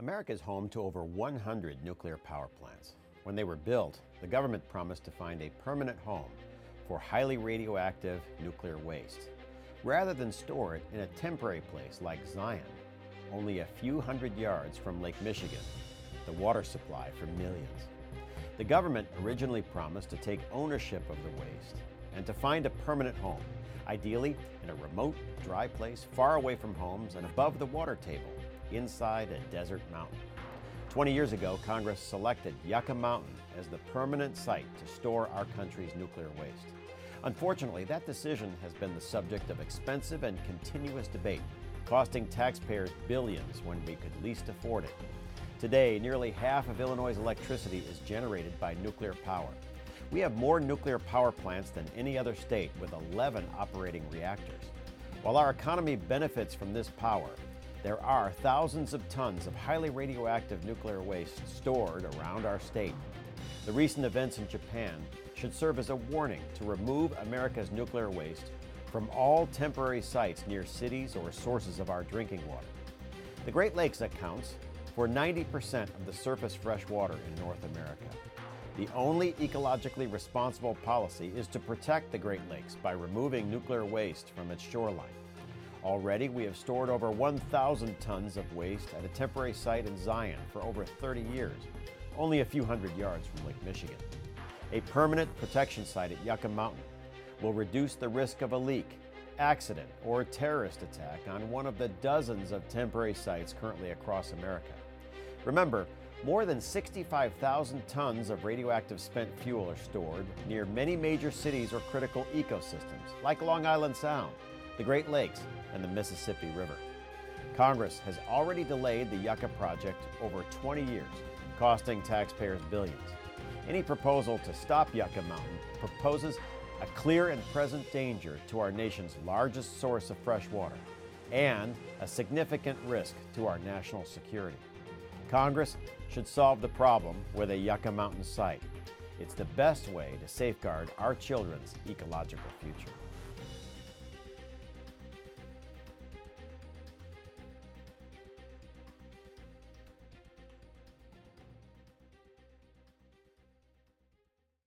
America is home to over 100 nuclear power plants. When they were built, the government promised to find a permanent home for highly radioactive nuclear waste, rather than store it in a temporary place like Zion, only a few hundred yards from Lake Michigan, the water supply for millions. The government originally promised to take ownership of the waste and to find a permanent home, ideally in a remote, dry place far away from homes and above the water table, inside a desert mountain. 20 years ago, Congress selected Yucca Mountain as the permanent site to store our country's nuclear waste. Unfortunately, that decision has been the subject of expensive and continuous debate, costing taxpayers billions when we could least afford it. Today, nearly half of Illinois' electricity is generated by nuclear power. We have more nuclear power plants than any other state, with 11 operating reactors. While our economy benefits from this power, there are thousands of tons of highly radioactive nuclear waste stored around our state. The recent events in Japan should serve as a warning to remove America's nuclear waste from all temporary sites near cities or sources of our drinking water. The Great Lakes accounts for 90% of the surface fresh water in North America. The only ecologically responsible policy is to protect the Great Lakes by removing nuclear waste from its shoreline. Already, we have stored over 1,000 tons of waste at a temporary site in Zion for over 30 years, only a few hundred yards from Lake Michigan. A permanent protection site at Yucca Mountain will reduce the risk of a leak, accident, or a terrorist attack on one of the dozens of temporary sites currently across America. Remember, more than 65,000 tons of radioactive spent fuel are stored near many major cities or critical ecosystems, like Long Island Sound, the Great Lakes, and the Mississippi River. Congress has already delayed the Yucca project over 20 years, costing taxpayers billions. Any proposal to stop Yucca Mountain proposes a clear and present danger to our nation's largest source of fresh water and a significant risk to our national security. Congress should solve the problem with a Yucca Mountain site. It's the best way to safeguard our children's ecological future.